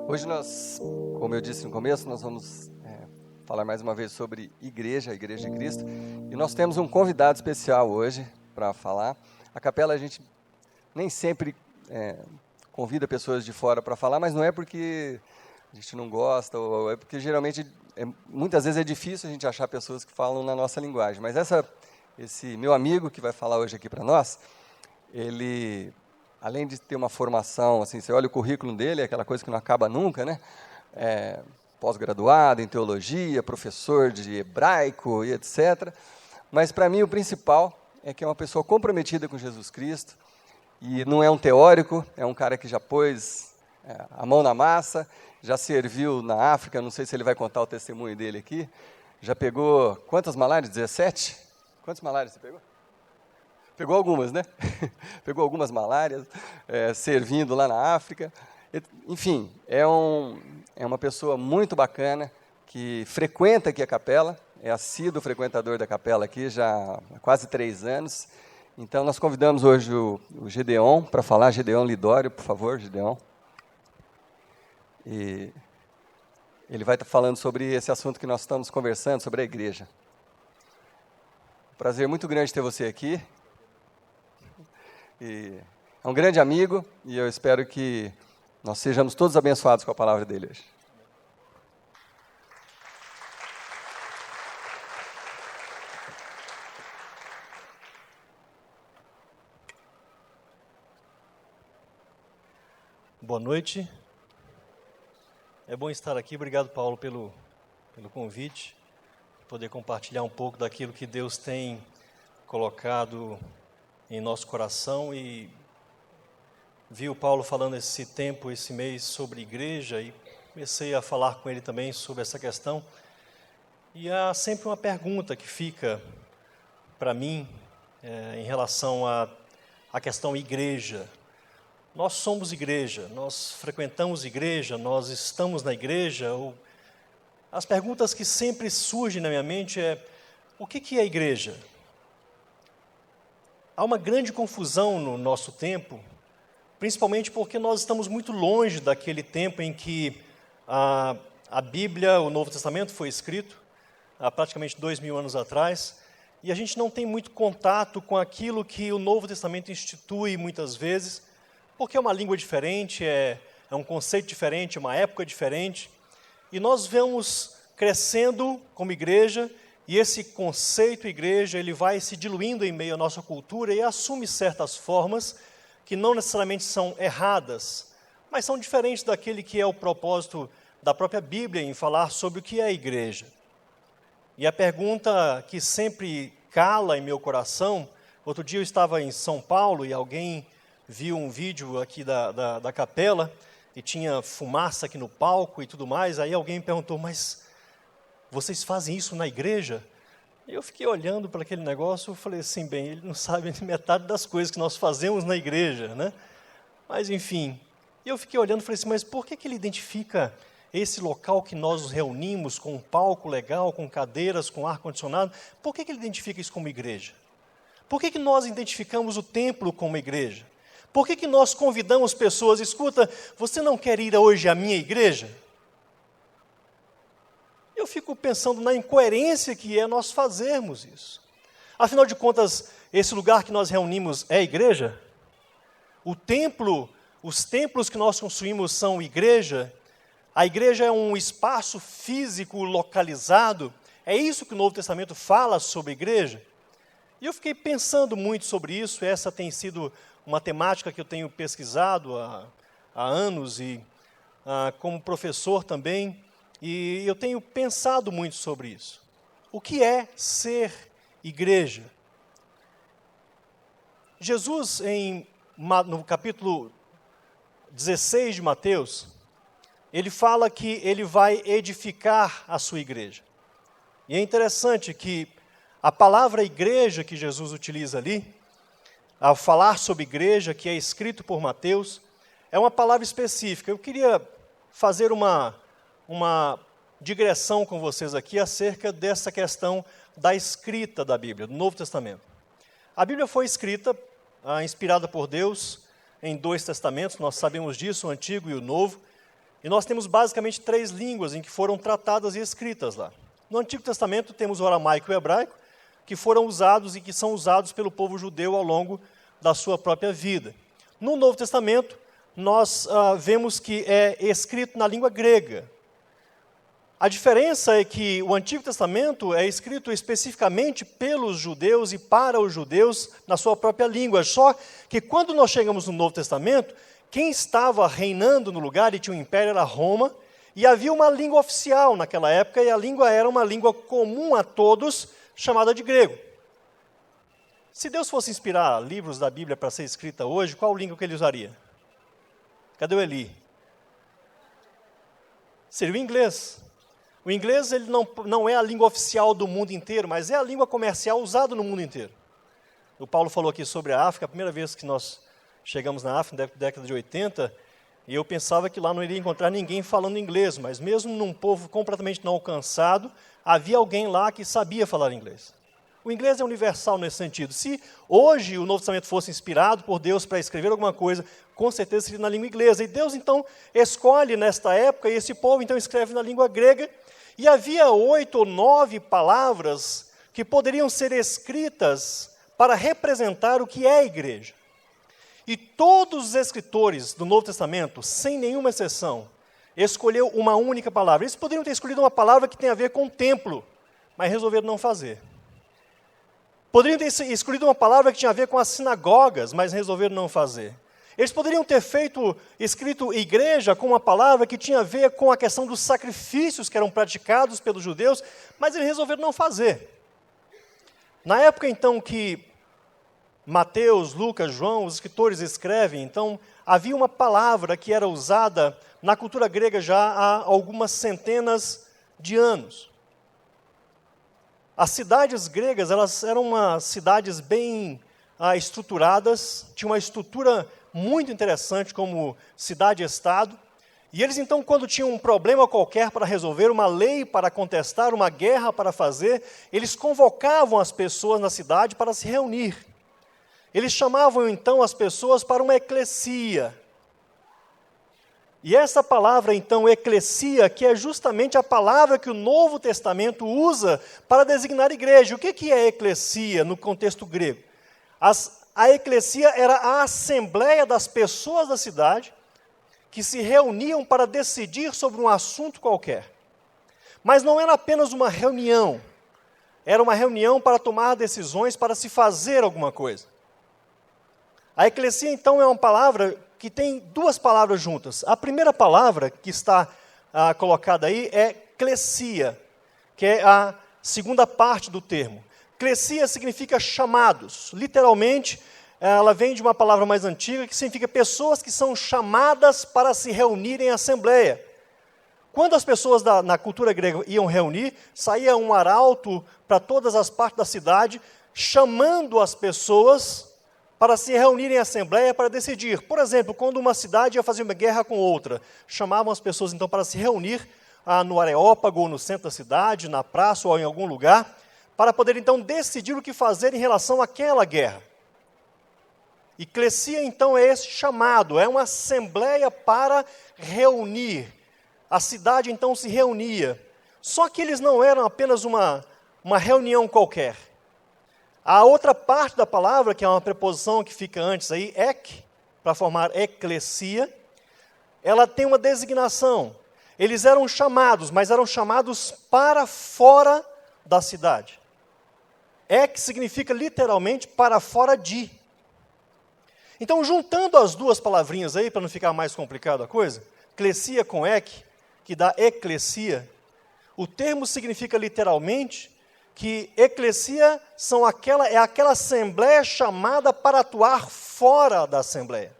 Hoje nós, como eu disse no começo, nós vamos falar mais uma vez sobre a Igreja de Cristo. E nós temos um convidado especial hoje para falar. A capela, a gente nem sempre convida pessoas de fora para falar, mas não é porque a gente não gosta, ou é porque geralmente, muitas vezes é difícil a gente achar pessoas que falam na nossa linguagem. Mas esse meu amigo que vai falar hoje aqui para nós, ele, além de ter uma formação, assim, você olha o currículo dele, é aquela coisa que não acaba nunca, né? Pós-graduado em teologia, professor de hebraico e etc. Mas, para mim, o principal é que é uma pessoa comprometida com Jesus Cristo, e não é um teórico, é um cara que já pôs a mão na massa, já serviu na África, não sei se ele vai contar o testemunho dele aqui, já pegou, quantas malárias? 17? Quantas malárias você pegou? Pegou algumas, né? Pegou algumas malárias, servindo lá na África. Enfim, é uma pessoa muito bacana, que frequenta aqui a capela, é assíduo frequentador da capela aqui já há quase 3 anos. Então, nós convidamos hoje o Gedeon para falar. Gedeon Lidório, por favor, Gedeon. E ele vai estar falando sobre esse assunto que nós estamos conversando, sobre a igreja. Prazer muito grande ter você aqui. E é um grande amigo, e eu espero que nós sejamos todos abençoados com a palavra dele hoje. Boa noite. É bom estar aqui. Obrigado, Paulo, pelo convite. Poder compartilhar um pouco daquilo que Deus tem colocado em nosso coração. E vi o Paulo falando esse mês sobre igreja, e comecei a falar com ele também sobre essa questão. E há sempre uma pergunta que fica para mim em relação à questão igreja. Nós somos igreja, nós frequentamos igreja, nós estamos na igreja. As perguntas que sempre surgem na minha mente o que é igreja? Há uma grande confusão no nosso tempo, principalmente porque nós estamos muito longe daquele tempo em que a Bíblia, o Novo Testamento, foi escrito, há praticamente 2000 anos atrás, e a gente não tem muito contato com aquilo que o Novo Testamento institui muitas vezes, porque é uma língua diferente, é um conceito diferente, é uma época diferente, e nós vamos crescendo como igreja, e esse conceito igreja, ele vai se diluindo em meio à nossa cultura e assume certas formas que não necessariamente são erradas, mas são diferentes daquele que é o propósito da própria Bíblia em falar sobre o que é a igreja. E a pergunta que sempre cala em meu coração, outro dia eu estava em São Paulo e alguém viu um vídeo aqui da capela, e tinha fumaça aqui no palco e tudo mais, aí alguém me perguntou, mas vocês fazem isso na igreja? E eu fiquei olhando para aquele negócio, eu falei assim, bem, ele não sabe metade das coisas que nós fazemos na igreja, né? Mas enfim, eu fiquei olhando e falei assim, mas por que ele identifica esse local que nós nos reunimos, com um palco legal, com cadeiras, com ar-condicionado, por que ele identifica isso como igreja? Por que nós identificamos o templo como igreja? Por que nós convidamos pessoas, escuta, você não quer ir hoje à minha igreja? Eu fico pensando na incoerência que é nós fazermos isso. Afinal de contas, esse lugar que nós reunimos é a igreja? O templo, os templos que nós construímos são igreja? A igreja é um espaço físico localizado? É isso que o Novo Testamento fala sobre a igreja? E eu fiquei pensando muito sobre isso, essa tem sido uma temática que eu tenho pesquisado há anos, e como professor também, e eu tenho pensado muito sobre isso. O que é ser igreja? Jesus, no capítulo 16 de Mateus, ele fala que ele vai edificar a sua igreja. E é interessante que a palavra igreja que Jesus utiliza ali, ao falar sobre igreja, que é escrito por Mateus, é uma palavra específica. Eu queria fazer uma digressão com vocês aqui acerca dessa questão da escrita da Bíblia, do Novo Testamento. A Bíblia foi escrita, inspirada por Deus, em 2 testamentos, nós sabemos disso, o Antigo e o Novo, e nós temos basicamente 3 línguas em que foram tratadas e escritas lá. No Antigo Testamento temos o aramaico e o hebraico, que foram usados e que são usados pelo povo judeu ao longo da sua própria vida. No Novo Testamento, nós vemos que é escrito na língua grega. A diferença é que o Antigo Testamento é escrito especificamente pelos judeus e para os judeus na sua própria língua. Só que quando nós chegamos no Novo Testamento, quem estava reinando no lugar e tinha um império era Roma, e havia uma língua oficial naquela época, e a língua era uma língua comum a todos, chamada de grego. Se Deus fosse inspirar livros da Bíblia para ser escrita hoje, qual língua que ele usaria? Cadê o Eli? Seria o inglês. O inglês ele não é a língua oficial do mundo inteiro, mas é a língua comercial usada no mundo inteiro. O Paulo falou aqui sobre a África, a primeira vez que nós chegamos na África, na década de 80, e eu pensava que lá não iria encontrar ninguém falando inglês, mas mesmo num povo completamente não alcançado, havia alguém lá que sabia falar inglês. O inglês é universal nesse sentido. Se hoje o Novo Testamento fosse inspirado por Deus para escrever alguma coisa, com certeza seria na língua inglesa. E Deus, então, escolhe nesta época, e esse povo, então, escreve na língua grega, e havia 8 ou 9 palavras que poderiam ser escritas para representar o que é a igreja. E todos os escritores do Novo Testamento, sem nenhuma exceção, escolheu uma única palavra. Eles poderiam ter escolhido uma palavra que tem a ver com o templo, mas resolveram não fazer. Poderiam ter escolhido uma palavra que tinha a ver com as sinagogas, mas resolveram não fazer. Eles poderiam ter escrito igreja com uma palavra que tinha a ver com a questão dos sacrifícios que eram praticados pelos judeus, mas eles resolveram não fazer. Na época, então, que Mateus, Lucas, João, os escritores escrevem, então, havia uma palavra que era usada na cultura grega já há algumas centenas de anos. As cidades gregas, elas eram cidades bem estruturadas, tinham uma estrutura muito interessante como cidade-estado, e eles então, quando tinham um problema qualquer para resolver, uma lei para contestar, uma guerra para fazer, eles convocavam as pessoas na cidade para se reunir. Eles chamavam então as pessoas para uma eclesia. E essa palavra, então, eclesia, que é justamente a palavra que o Novo Testamento usa para designar igreja. O que é eclesia no contexto grego? A eclesia era a assembleia das pessoas da cidade que se reuniam para decidir sobre um assunto qualquer. Mas não era apenas uma reunião. Era uma reunião para tomar decisões, para se fazer alguma coisa. A eclesia, então, é uma palavra que tem 2 palavras juntas. A primeira palavra que está colocada aí é klesia, que é a segunda parte do termo. Klesia significa chamados. Literalmente, ela vem de uma palavra mais antiga que significa pessoas que são chamadas para se reunir em assembleia. Quando as pessoas na cultura grega iam reunir, saía um arauto para todas as partes da cidade, chamando as pessoas para se reunirem em assembleia para decidir. Por exemplo, quando uma cidade ia fazer uma guerra com outra, chamavam as pessoas então para se reunir no Areópago, ou no centro da cidade, na praça ou em algum lugar, para poder então decidir o que fazer em relação àquela guerra. Eclesia então é esse chamado, é uma assembleia para reunir. A cidade então se reunia. Só que eles não eram apenas uma reunião qualquer. A outra parte da palavra, que é uma preposição que fica antes aí, ek, para formar eclesia, ela tem uma designação. Eles eram chamados, mas eram chamados para fora da cidade. Ek significa literalmente para fora de. Então, juntando as 2 palavrinhas aí, para não ficar mais complicado a coisa, klesia com ek, que dá eclesia, o termo significa literalmente que eclesia é aquela assembleia chamada para atuar fora da assembleia.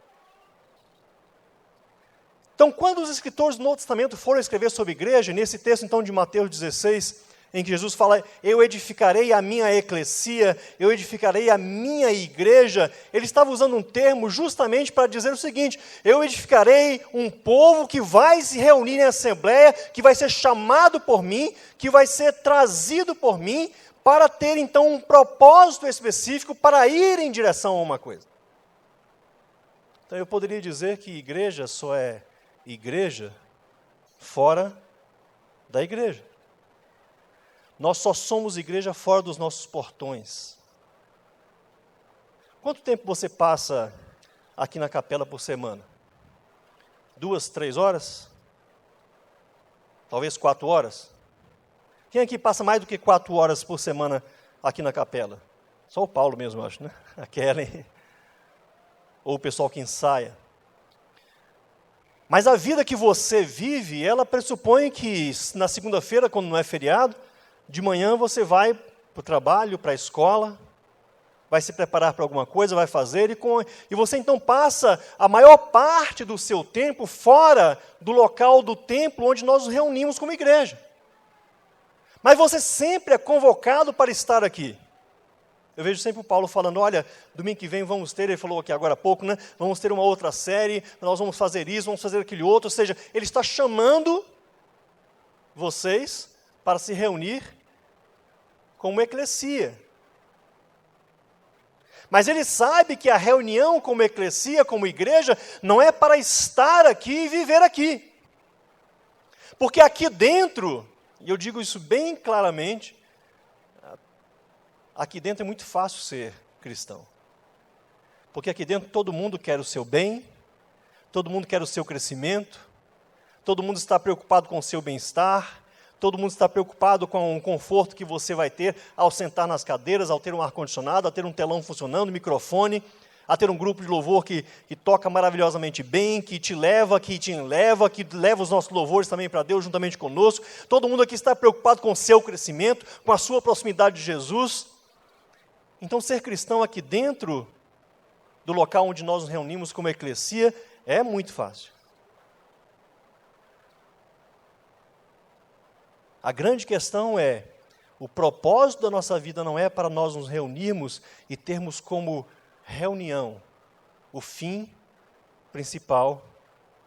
Então, quando os escritores do Novo Testamento foram escrever sobre igreja, nesse texto então de Mateus 16, em que Jesus fala, eu edificarei a minha eclesia, eu edificarei a minha igreja, ele estava usando um termo justamente para dizer o seguinte, eu edificarei um povo que vai se reunir em assembleia, que vai ser chamado por mim, que vai ser trazido por mim, para ter então um propósito específico para ir em direção a uma coisa. Então eu poderia dizer que igreja só é igreja fora da igreja. Nós só somos igreja fora dos nossos portões. Quanto tempo você passa aqui na capela por semana? 2, 3 horas? Talvez 4 horas? Quem aqui passa mais do que 4 horas por semana aqui na capela? Só o Paulo mesmo, acho, né? A Kellen. Ou o pessoal que ensaia. Mas a vida que você vive, ela pressupõe que na segunda-feira, quando não é feriado, de manhã você vai para o trabalho, para a escola, vai se preparar para alguma coisa, vai fazer, e você então passa a maior parte do seu tempo fora do local do templo onde nós nos reunimos como igreja. Mas você sempre é convocado para estar aqui. Eu vejo sempre o Paulo falando, olha, domingo que vem vamos ter, ele falou aqui agora há pouco, né? Vamos ter uma outra série, nós vamos fazer isso, vamos fazer aquele outro, ou seja, ele está chamando vocês para se reunir como eclesia. Mas ele sabe que a reunião como eclesia, como igreja, não é para estar aqui e viver aqui. Porque aqui dentro, e eu digo isso bem claramente, aqui dentro é muito fácil ser cristão. Porque aqui dentro todo mundo quer o seu bem, todo mundo quer o seu crescimento, todo mundo está preocupado com o seu bem-estar, todo mundo está preocupado com o conforto que você vai ter ao sentar nas cadeiras, ao ter um ar-condicionado, a ter um telão funcionando, microfone, a ter um grupo de louvor que toca maravilhosamente bem, que te leva, que leva os nossos louvores também para Deus juntamente conosco. Todo mundo aqui está preocupado com o seu crescimento, com a sua proximidade de Jesus. Então, ser cristão aqui dentro do local onde nós nos reunimos como eclesia é muito fácil. A grande questão é, o propósito da nossa vida não é para nós nos reunirmos e termos como reunião o fim principal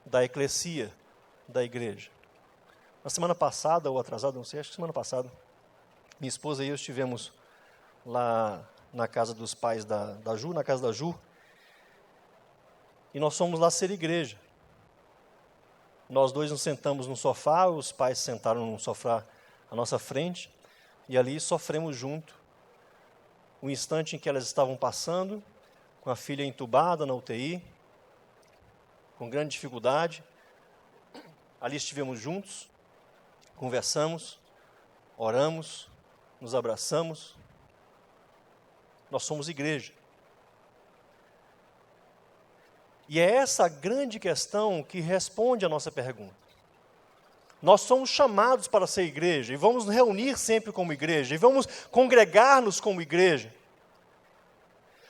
da eclesia, da igreja. Na semana passada, ou atrasada, não sei, acho que semana passada, minha esposa e eu estivemos lá na casa dos pais da Ju, na casa da Ju, e nós fomos lá ser igreja. Nós dois nos sentamos no sofá, os pais sentaram no sofá à nossa frente, e ali sofremos junto o instante em que elas estavam passando, com a filha entubada na UTI, com grande dificuldade. Ali estivemos juntos, conversamos, oramos, nos abraçamos. Nós somos igreja. E é essa grande questão que responde à nossa pergunta. Nós somos chamados para ser igreja, e vamos nos reunir sempre como igreja, e vamos congregar-nos como igreja.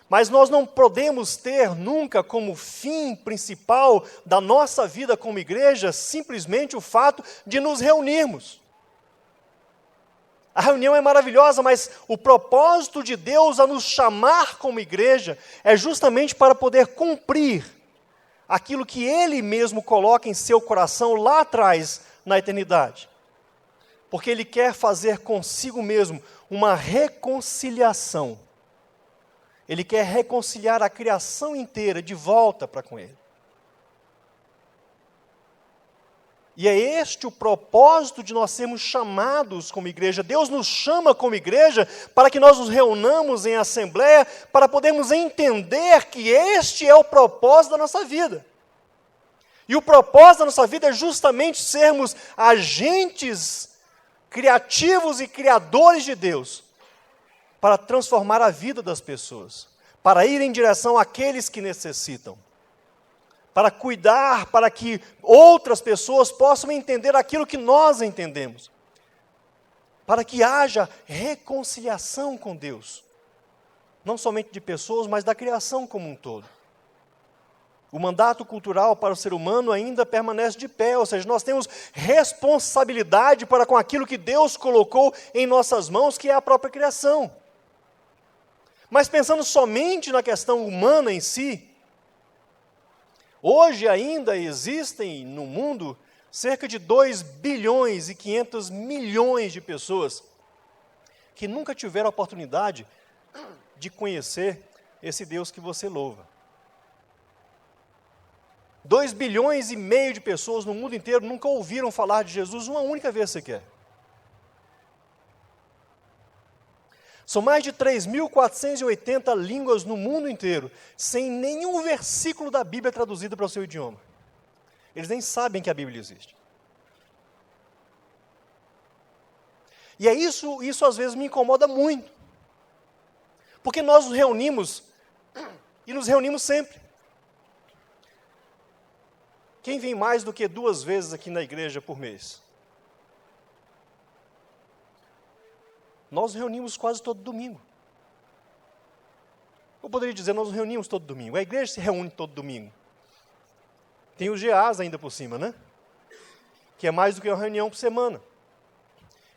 Mas nós não podemos ter nunca como fim principal da nossa vida como igreja simplesmente o fato de nos reunirmos. A reunião é maravilhosa, mas o propósito de Deus a nos chamar como igreja é justamente para poder cumprir aquilo que Ele mesmo coloca em seu coração lá atrás, na eternidade. Porque Ele quer fazer consigo mesmo uma reconciliação. Ele quer reconciliar a criação inteira de volta para com Ele. E é este o propósito de nós sermos chamados como igreja. Deus nos chama como igreja para que nós nos reunamos em assembleia, para podermos entender que este é o propósito da nossa vida. E o propósito da nossa vida é justamente sermos agentes criativos e criadores de Deus, para transformar a vida das pessoas, para ir em direção àqueles que necessitam, para cuidar, para que outras pessoas possam entender aquilo que nós entendemos, para que haja reconciliação com Deus, não somente de pessoas, mas da criação como um todo. O mandato cultural para o ser humano ainda permanece de pé, ou seja, nós temos responsabilidade para com aquilo que Deus colocou em nossas mãos, que é a própria criação. Mas pensando somente na questão humana em si, hoje ainda existem no mundo cerca de 2 bilhões e 500 milhões de pessoas que nunca tiveram a oportunidade de conhecer esse Deus que você louva. 2,5 bilhões de pessoas no mundo inteiro nunca ouviram falar de Jesus uma única vez sequer. São mais de 3.480 línguas no mundo inteiro, sem nenhum versículo da Bíblia traduzido para o seu idioma. Eles nem sabem que a Bíblia existe. E é isso às vezes me incomoda muito. Porque nós nos reunimos, e nos reunimos sempre. Quem vem mais do que 2 vezes aqui na igreja por mês? Nós nos reunimos quase todo domingo. Eu poderia dizer, nós nos reunimos todo domingo. A igreja se reúne todo domingo. Tem os GAs ainda por cima, né? Que é mais do que uma reunião por semana.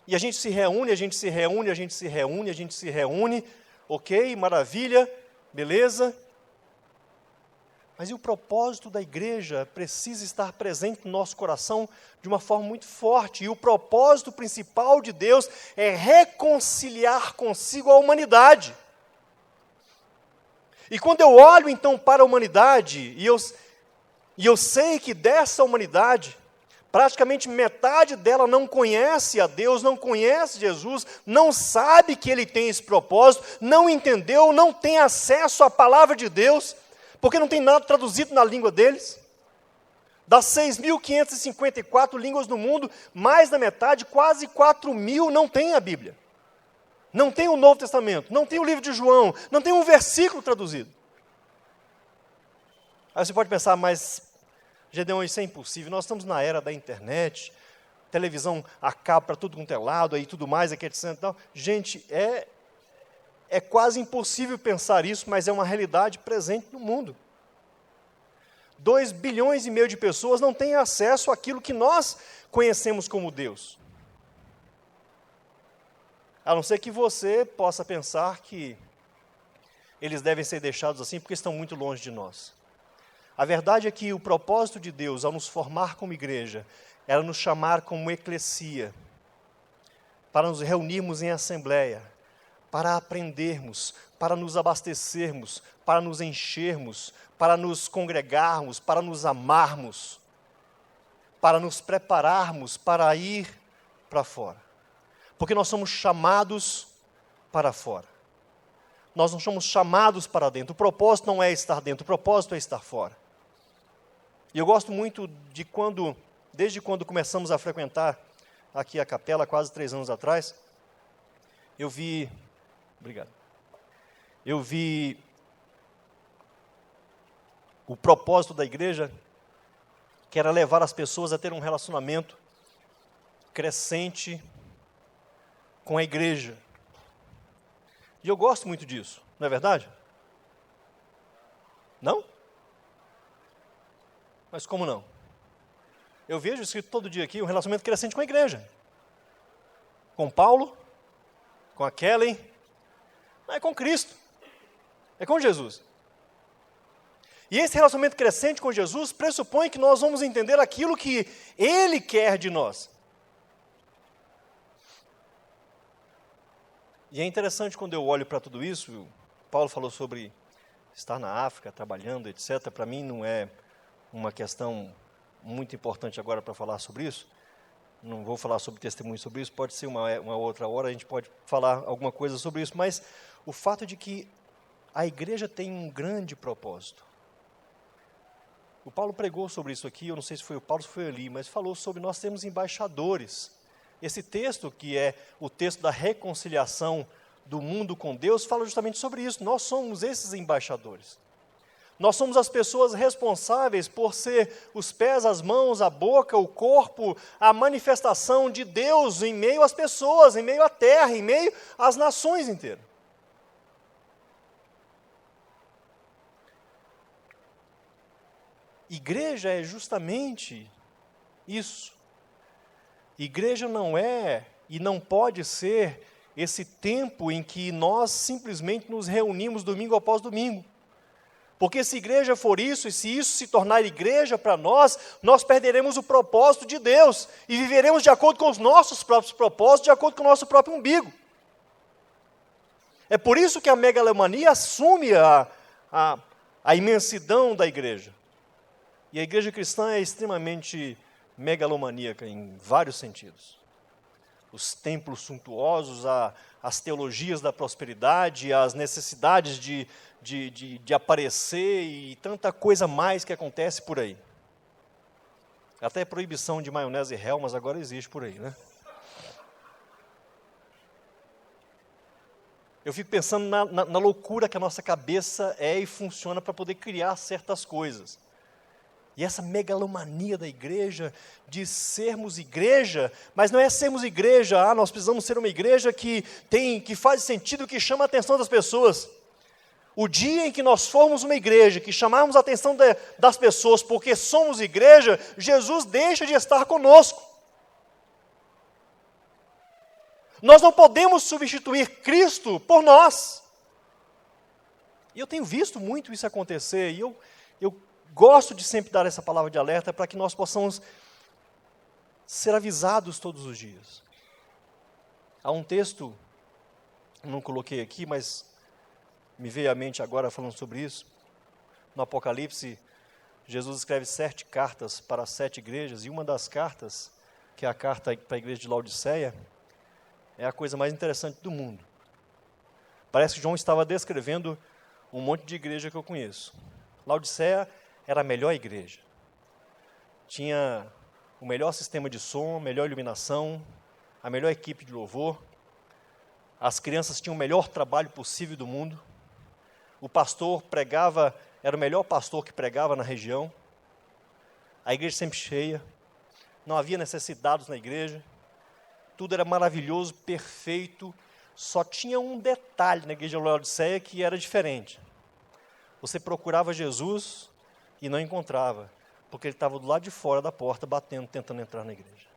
E a gente se reúne, a gente se reúne, a gente se reúne, a gente se reúne. Ok, maravilha, beleza. Mas e o propósito da igreja precisa estar presente no nosso coração de uma forma muito forte. E o propósito principal de Deus é reconciliar consigo a humanidade. E quando eu olho então para a humanidade, e eu sei que dessa humanidade, praticamente metade dela não conhece a Deus, não conhece Jesus, não sabe que Ele tem esse propósito, não entendeu, não tem acesso à palavra de Deus, porque não tem nada traduzido na língua deles. Das 6.554 línguas no mundo, mais da metade, quase 4.000, não tem a Bíblia. Não tem o Novo Testamento, não tem o livro de João, não tem um versículo traduzido. Aí você pode pensar, mas Gedeon, isso é impossível, nós estamos na era da internet, televisão a cabo para tudo quanto é lado, aí tudo mais, aqui, etc. Então, gente, é quase impossível pensar isso, mas é uma realidade presente no mundo. 2,5 bilhões de pessoas não têm acesso àquilo que nós conhecemos como Deus. A não ser que você possa pensar que eles devem ser deixados assim porque estão muito longe de nós. A verdade é que o propósito de Deus, ao nos formar como igreja, era nos chamar como eclesia, para nos reunirmos em assembleia, para aprendermos, para nos abastecermos, para nos enchermos, para nos congregarmos, para nos amarmos, para nos prepararmos para ir para fora. Porque nós somos chamados para fora. Nós não somos chamados para dentro. O propósito não é estar dentro, o propósito é estar fora. E eu gosto muito de desde quando começamos a frequentar aqui a capela, quase 3 anos atrás, eu vi o propósito da igreja, que era levar as pessoas a ter um relacionamento crescente com a igreja. E eu gosto muito disso, não é verdade? Não? Mas como não? Eu vejo escrito todo dia aqui um relacionamento crescente com a igreja. Com Paulo, com a Kelly, não é com Cristo, é com Jesus. E esse relacionamento crescente com Jesus pressupõe que nós vamos entender aquilo que Ele quer de nós. E é interessante quando eu olho para tudo isso, Paulo falou sobre estar na África, trabalhando, etc. Para mim não é uma questão muito importante agora para falar sobre isso. Não vou falar sobre testemunho sobre isso, pode ser uma outra hora, a gente pode falar alguma coisa sobre isso, mas o fato de que a igreja tem um grande propósito. O Paulo pregou sobre isso aqui, eu não sei se foi o Paulo ou se foi ali, mas falou sobre nós termos embaixadores. Esse texto, que é o texto da reconciliação do mundo com Deus, fala justamente sobre isso. Nós somos esses embaixadores. Nós somos as pessoas responsáveis por ser os pés, as mãos, a boca, o corpo, a manifestação de Deus em meio às pessoas, em meio à terra, em meio às nações inteiras. Igreja é justamente isso. Igreja não é e não pode ser esse tempo em que nós simplesmente nos reunimos domingo após domingo. Porque se igreja for isso, e se isso se tornar igreja para nós, nós perderemos o propósito de Deus e viveremos de acordo com os nossos próprios propósitos, de acordo com o nosso próprio umbigo. É por isso que a megalomania assume a imensidão da igreja. E a igreja cristã é extremamente megalomaníaca em vários sentidos. Os templos suntuosos, as teologias da prosperidade, as necessidades de aparecer e tanta coisa mais que acontece por aí. Até proibição de maionese e Hellmann's agora existe por aí, né? Eu fico pensando na loucura que a nossa cabeça é e funciona para poder criar certas coisas. E essa megalomania da igreja, de sermos igreja, mas não é sermos igreja, nós precisamos ser uma igreja que faz sentido, que chama a atenção das pessoas. O dia em que nós formos uma igreja, que chamarmos a atenção das pessoas porque somos igreja, Jesus deixa de estar conosco. Nós não podemos substituir Cristo por nós. E eu tenho visto muito isso acontecer, e eu gosto de sempre dar essa palavra de alerta para que nós possamos ser avisados todos os dias. Há um texto, não coloquei aqui, mas me veio à mente agora falando sobre isso. No Apocalipse, Jesus escreve 7 cartas para 7 igrejas, e uma das cartas, que é a carta para a igreja de Laodiceia, é a coisa mais interessante do mundo. Parece que João estava descrevendo um monte de igreja que eu conheço. Laodiceia era a melhor igreja. Tinha o melhor sistema de som, a melhor iluminação, a melhor equipe de louvor. As crianças tinham o melhor trabalho possível do mundo. O pastor pregava, era o melhor pastor que pregava na região. A igreja sempre cheia. Não havia necessitados na igreja. Tudo era maravilhoso, perfeito. Só tinha um detalhe na igreja de Laodiceia que era diferente. Você procurava Jesus e não encontrava, porque ele estava do lado de fora da porta, batendo, tentando entrar na igreja.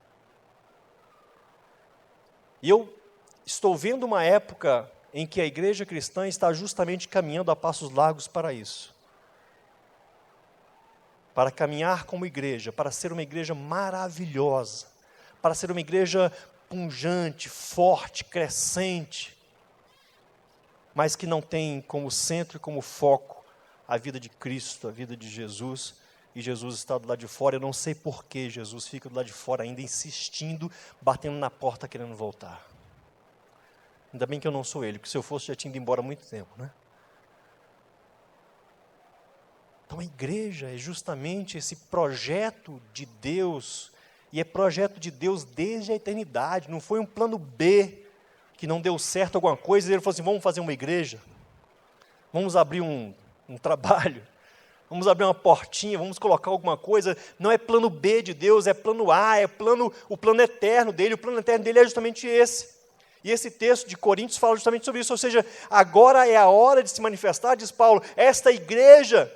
E eu estou vendo uma época em que a igreja cristã está justamente caminhando a passos largos para isso. Para caminhar como igreja, para ser uma igreja maravilhosa, para ser uma igreja pungente, forte, crescente, mas que não tem como centro e como foco a vida de Cristo, a vida de Jesus, e Jesus está do lado de fora. Eu não sei por que Jesus fica do lado de fora ainda insistindo, batendo na porta querendo voltar. Ainda bem que eu não sou ele, porque se eu fosse já tinha ido embora há muito tempo, né? Então a igreja é justamente esse projeto de Deus, e é projeto de Deus desde a eternidade. Não foi um plano B, que não deu certo alguma coisa, e ele falou assim, vamos fazer uma igreja, vamos abrir um trabalho, vamos abrir uma portinha, vamos colocar alguma coisa. Não é plano B de Deus, é plano A, o plano eterno dele. O plano eterno dele é justamente esse. E esse texto de Coríntios fala justamente sobre isso, ou seja, agora é a hora de se manifestar, diz Paulo, esta igreja.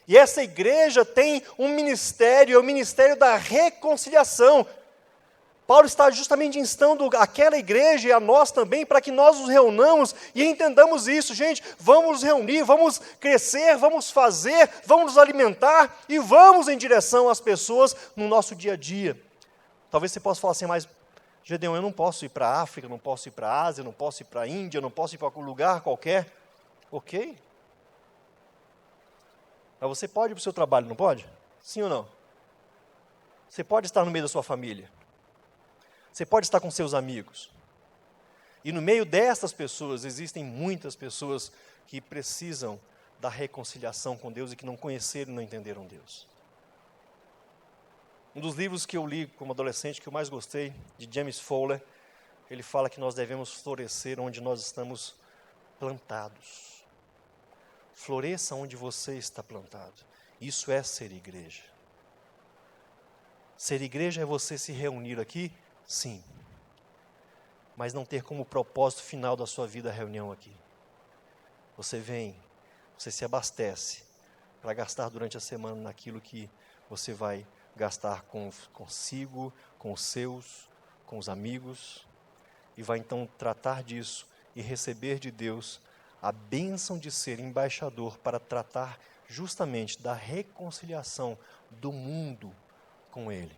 E essa igreja tem um ministério, é o ministério da reconciliação. Paulo está justamente instando aquela igreja e a nós também, para que nós nos reunamos e entendamos isso. Gente, vamos nos reunir, vamos crescer, vamos fazer, vamos nos alimentar e vamos em direção às pessoas no nosso dia a dia. Talvez você possa falar assim, mas Gedeon, eu não posso ir para a África, não posso ir para a Ásia, não posso ir para a Índia, não posso ir para algum lugar qualquer. Ok. Mas você pode ir para o seu trabalho, não pode? Sim ou não? Você pode estar no meio da sua família. Você pode estar com seus amigos. E no meio dessas pessoas, existem muitas pessoas que precisam da reconciliação com Deus e que não conheceram e não entenderam Deus. Um dos livros que eu li como adolescente, que eu mais gostei, de James Fowler, ele fala que nós devemos florescer onde nós estamos plantados. Floresça onde você está plantado. Isso é ser igreja. Ser igreja é você se reunir aqui? Sim. Mas não ter como propósito final da sua vida a reunião aqui. Você vem, você se abastece para gastar durante a semana naquilo que você vai gastar consigo, com os seus, com os amigos, e vai então tratar disso e receber de Deus a bênção de ser embaixador para tratar justamente da reconciliação do mundo com Ele.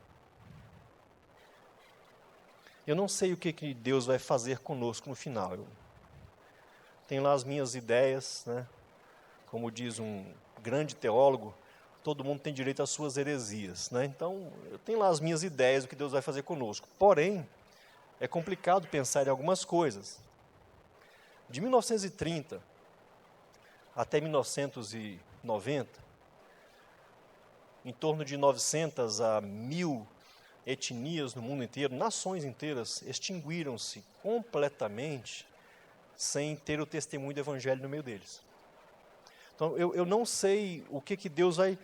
Eu não sei o que Deus vai fazer conosco no final. Eu tenho lá as minhas ideias, né? Como diz um grande teólogo, todo mundo tem direito às suas heresias, né? Então, eu tenho lá as minhas ideias do que Deus vai fazer conosco. Porém, é complicado pensar em algumas coisas. De 1930 até 1990, em torno de 900 a 1000 etnias no mundo inteiro, nações inteiras, extinguiram-se completamente sem ter o testemunho do Evangelho no meio deles. Então, eu não sei o que Deus vai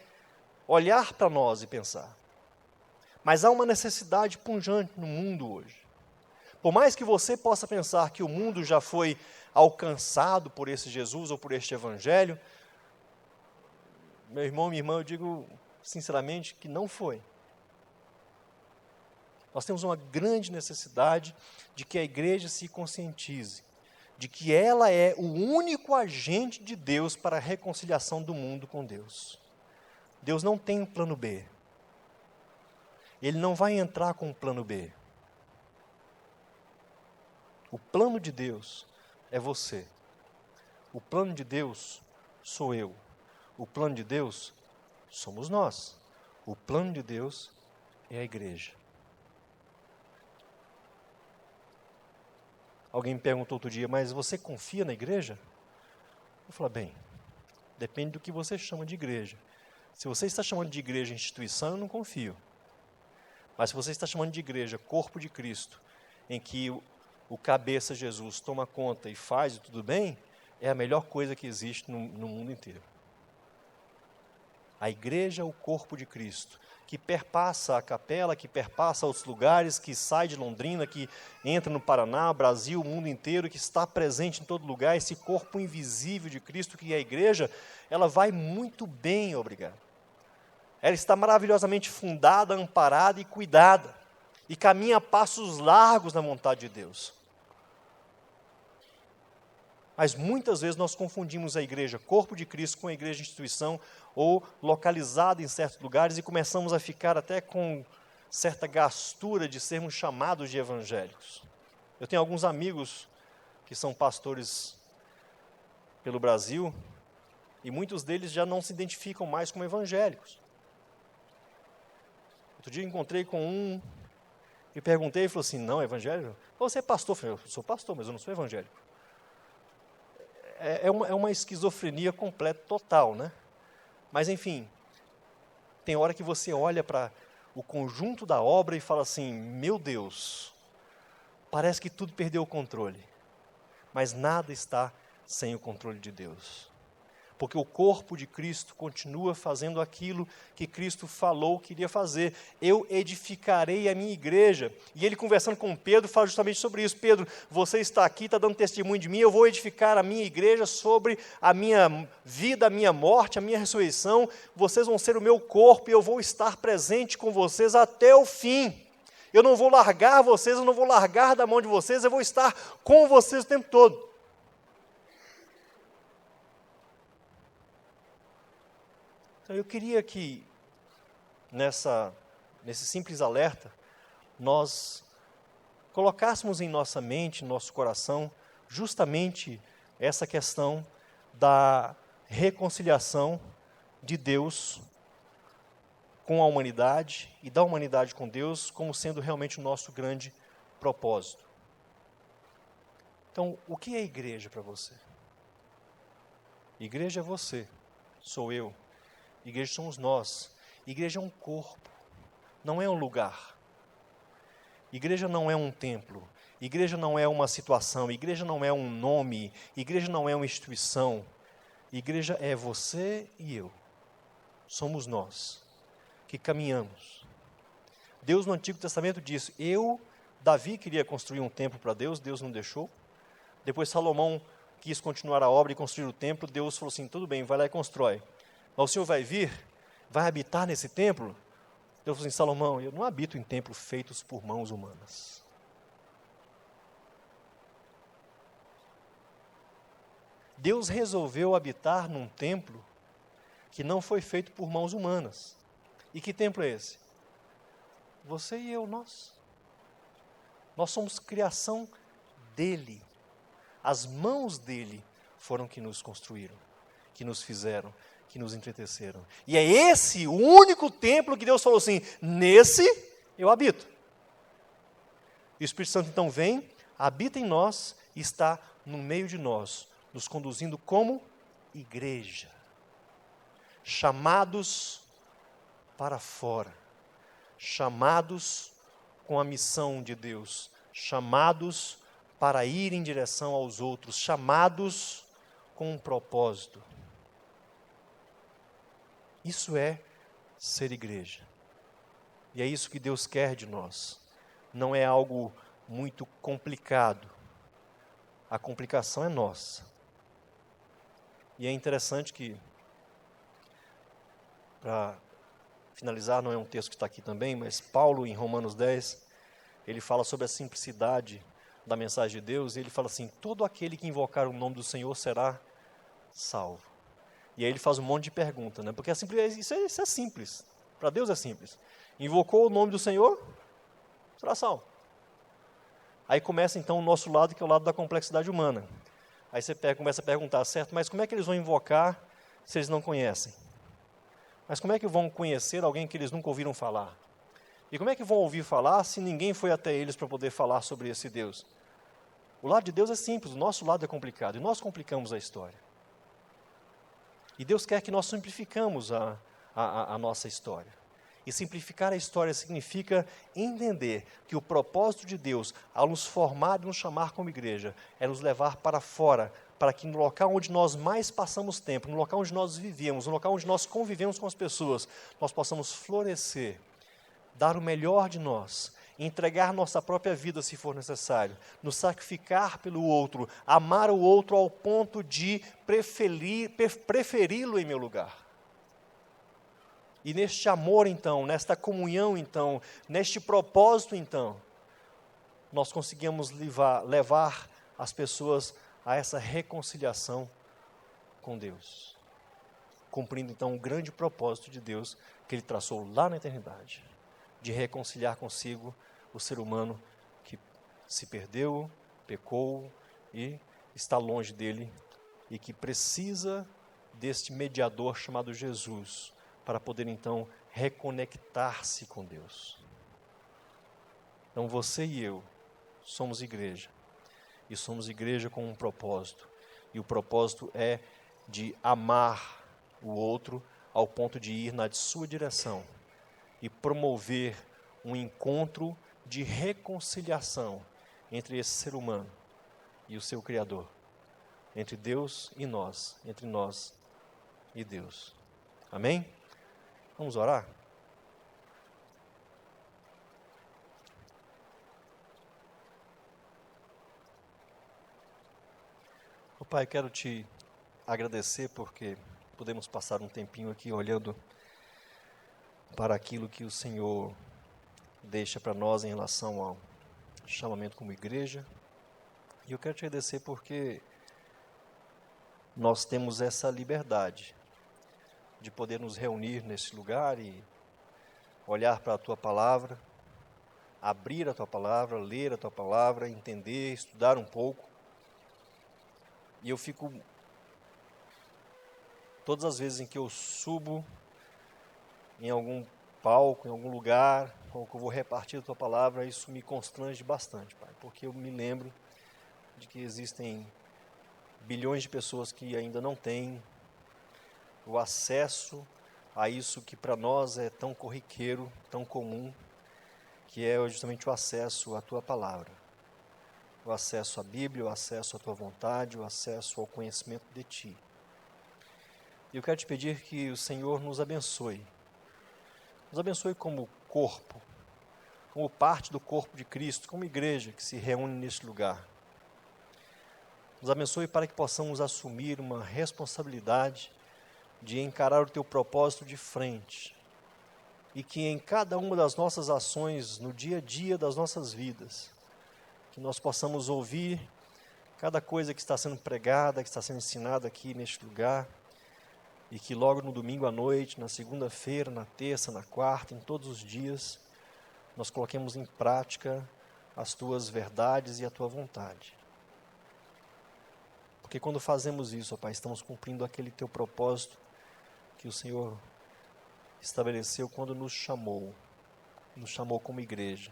olhar para nós e pensar. Mas há uma necessidade pungente no mundo hoje. Por mais que você possa pensar que o mundo já foi alcançado por esse Jesus ou por este Evangelho, meu irmão, minha irmã, eu digo sinceramente que não foi. Nós temos uma grande necessidade de que a igreja se conscientize de que ela é o único agente de Deus para a reconciliação do mundo com Deus. Deus não tem um plano B. Ele não vai entrar com um plano B. O plano de Deus é você. O plano de Deus sou eu. O plano de Deus somos nós. O plano de Deus é a igreja. Alguém me perguntou outro dia, mas você confia na igreja? Eu falei, bem, depende do que você chama de igreja. Se você está chamando de igreja instituição, eu não confio. Mas se você está chamando de igreja corpo de Cristo, em que o cabeça Jesus toma conta e faz tudo bem, é a melhor coisa que existe no mundo inteiro. A igreja é o corpo de Cristo, que perpassa a capela, que perpassa outros lugares, que sai de Londrina, que entra no Paraná, Brasil, o mundo inteiro, que está presente em todo lugar, esse corpo invisível de Cristo, que é a igreja, ela vai muito bem, obrigado. Ela está maravilhosamente fundada, amparada e cuidada, e caminha a passos largos na vontade de Deus. Mas muitas vezes nós confundimos a igreja corpo de Cristo com a igreja instituição ou localizada em certos lugares e começamos a ficar até com certa gastura de sermos chamados de evangélicos. Eu tenho alguns amigos que são pastores pelo Brasil e muitos deles já não se identificam mais como evangélicos. Outro dia eu encontrei com um e perguntei, ele falou assim, não, evangélico? Você é pastor? Eu falei, eu sou pastor, mas eu não sou evangélico. É uma esquizofrenia completa, total, né? Mas, enfim, tem hora que você olha para o conjunto da obra e fala assim, meu Deus, parece que tudo perdeu o controle. Mas nada está sem o controle de Deus. Porque o corpo de Cristo continua fazendo aquilo que Cristo falou que iria fazer. Eu edificarei a minha igreja. E ele, conversando com Pedro, fala justamente sobre isso. Pedro, você está aqui, está dando testemunho de mim, eu vou edificar a minha igreja sobre a minha vida, a minha morte, a minha ressurreição. Vocês vão ser o meu corpo e eu vou estar presente com vocês até o fim. Eu não vou largar vocês, eu não vou largar da mão de vocês, eu vou estar com vocês o tempo todo. Então, eu queria que, nesse simples alerta, nós colocássemos em nossa mente, em nosso coração, justamente essa questão da reconciliação de Deus com a humanidade e da humanidade com Deus como sendo realmente o nosso grande propósito. Então, o que é igreja para você? Igreja é você, sou eu. Igreja somos nós. Igreja é um corpo, não é um lugar. Igreja não é um templo. Igreja não é uma situação. Igreja não é um nome. Igreja não é uma instituição. Igreja é você e eu. Somos nós que caminhamos. Deus no Antigo Testamento disse, Davi queria construir um templo para Deus, Deus não deixou. Depois Salomão quis continuar a obra e construir o templo, Deus falou assim, tudo bem, vai lá e constrói. Mas o Senhor vai vir, vai habitar nesse templo? Deus falou assim, Salomão, eu não habito em templos feitos por mãos humanas. Deus resolveu habitar num templo que não foi feito por mãos humanas. E que templo é esse? Você e eu, nós. Nós somos criação dele. As mãos dele foram que nos construíram, que nos fizeram, que nos entristeceram. E é esse o único templo que Deus falou assim: nesse eu habito. E o Espírito Santo então vem, habita em nós e está no meio de nós, nos conduzindo como igreja, chamados para fora, chamados com a missão de Deus, chamados para ir em direção aos outros, chamados com um propósito. Isso é ser igreja. E é isso que Deus quer de nós. Não é algo muito complicado. A complicação é nossa. E é interessante que, para finalizar, não é um texto que está aqui também, mas Paulo, em Romanos 10, ele fala sobre a simplicidade da mensagem de Deus, e ele fala assim: todo aquele que invocar o nome do Senhor será salvo. E aí ele faz um monte de perguntas, né? Porque isso é simples. Para Deus é simples. Invocou o nome do Senhor, será salvo. Aí começa então o nosso lado, que é o lado da complexidade humana. Aí você começa a perguntar, certo, mas como é que eles vão invocar se eles não conhecem? Mas como é que vão conhecer alguém que eles nunca ouviram falar? E como é que vão ouvir falar se ninguém foi até eles para poder falar sobre esse Deus? O lado de Deus é simples, o nosso lado é complicado, e nós complicamos a história. E Deus quer que nós simplificamos a nossa história. E simplificar a história significa entender que o propósito de Deus, ao nos formar e nos chamar como igreja, é nos levar para fora, para que no local onde nós mais passamos tempo, no local onde nós vivemos, no local onde nós convivemos com as pessoas, nós possamos florescer, dar o melhor de nós, entregar nossa própria vida se for necessário, nos sacrificar pelo outro, amar o outro ao ponto de preferi-lo em meu lugar. E neste amor, então, nesta comunhão, então, neste propósito, então, nós conseguimos levar as pessoas a essa reconciliação com Deus, cumprindo, então, o grande propósito de Deus que Ele traçou lá na eternidade, de reconciliar consigo o ser humano que se perdeu, pecou e está longe dele e que precisa deste mediador chamado Jesus, para poder, então, reconectar-se com Deus. Então, você e eu somos igreja. E somos igreja com um propósito. E o propósito é de amar o outro ao ponto de ir na sua direção e promover um encontro de reconciliação entre esse ser humano e o seu Criador. Entre Deus e nós. Entre nós e Deus. Amém? Vamos orar? Oh, Pai, quero te agradecer porque podemos passar um tempinho aqui olhando para aquilo que o Senhor deixa para nós em relação ao chamamento como igreja. E eu quero te agradecer porque nós temos essa liberdade de poder nos reunir nesse lugar e olhar para a Tua Palavra, abrir a Tua Palavra, ler a Tua Palavra, entender, estudar um pouco. E eu fico, todas as vezes em que eu subo em algum palco, em algum lugar, ou que eu vou repartir a Tua Palavra, isso me constrange bastante, Pai, porque eu me lembro de que existem bilhões de pessoas que ainda não têm o acesso a isso que para nós é tão corriqueiro, tão comum, que é justamente o acesso à Tua Palavra, o acesso à Bíblia, o acesso à Tua vontade, o acesso ao conhecimento de Ti. E eu quero te pedir que o Senhor nos abençoe como corpo, como parte do corpo de Cristo, como igreja que se reúne neste lugar. Nos abençoe para que possamos assumir uma responsabilidade de encarar o Teu propósito de frente e que em cada uma das nossas ações, no dia a dia das nossas vidas, que nós possamos ouvir cada coisa que está sendo pregada, que está sendo ensinada aqui neste lugar e que logo no domingo à noite, na segunda-feira, na terça, na quarta, em todos os dias, nós coloquemos em prática as Tuas verdades e a Tua vontade. Porque quando fazemos isso, ó Pai, estamos cumprindo aquele Teu propósito que o Senhor estabeleceu quando nos chamou como igreja,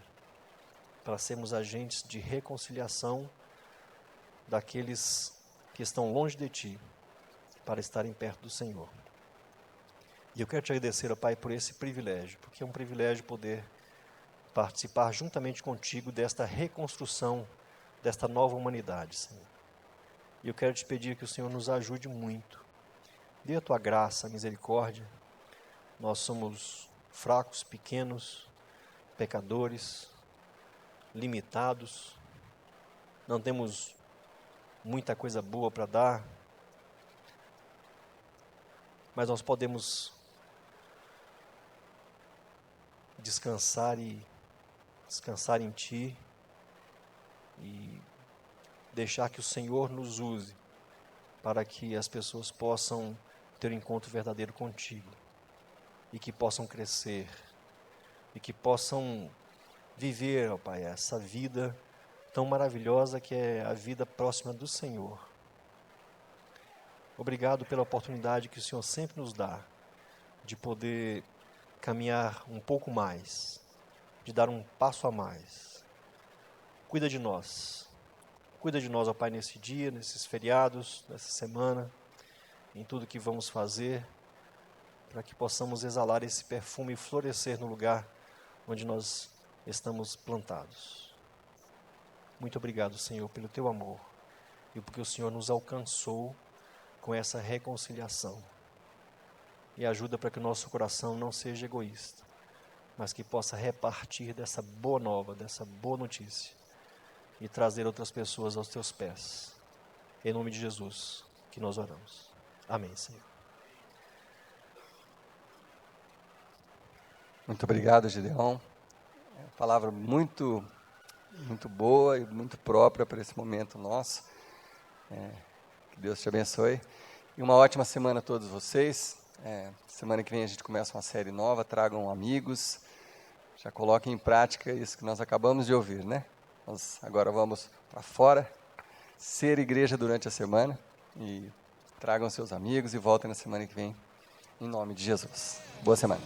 para sermos agentes de reconciliação daqueles que estão longe de Ti, para estarem perto do Senhor. E eu quero te agradecer, ó Pai, por esse privilégio, porque é um privilégio poder participar juntamente contigo desta reconstrução, desta nova humanidade, Senhor. E eu quero te pedir que o Senhor nos ajude muito. Dê a Tua graça, a misericórdia. Nós somos fracos, pequenos, pecadores, limitados, não temos muita coisa boa para dar, mas nós podemos descansar em Ti e deixar que o Senhor nos use para que as pessoas possam ter um encontro verdadeiro contigo e que possam crescer e que possam viver, ó Pai, essa vida tão maravilhosa que é a vida próxima do Senhor. Obrigado pela oportunidade que o Senhor sempre nos dá de poder caminhar um pouco mais, de dar um passo a mais. Cuida de nós, ó Pai, nesse dia, nesses feriados, nessa semana, em tudo que vamos fazer, para que possamos exalar esse perfume e florescer no lugar onde nós estamos plantados. Muito obrigado, Senhor, pelo Teu amor e porque o Senhor nos alcançou com essa reconciliação. E ajuda para que o nosso coração não seja egoísta, mas que possa repartir dessa boa nova, dessa boa notícia e trazer outras pessoas aos Teus pés. Em nome de Jesus que nós oramos. Amém, Senhor. Muito obrigado, Gideon. É uma palavra muito boa e muito própria para esse momento nosso. Que Deus te abençoe. E uma ótima semana a todos vocês. Semana que vem a gente começa uma série nova, tragam amigos. Já coloquem em prática isso que nós acabamos de ouvir, né? Nós agora vamos para fora, ser igreja durante a semana. E tragam seus amigos e voltem na semana que vem, em nome de Jesus. Boa semana.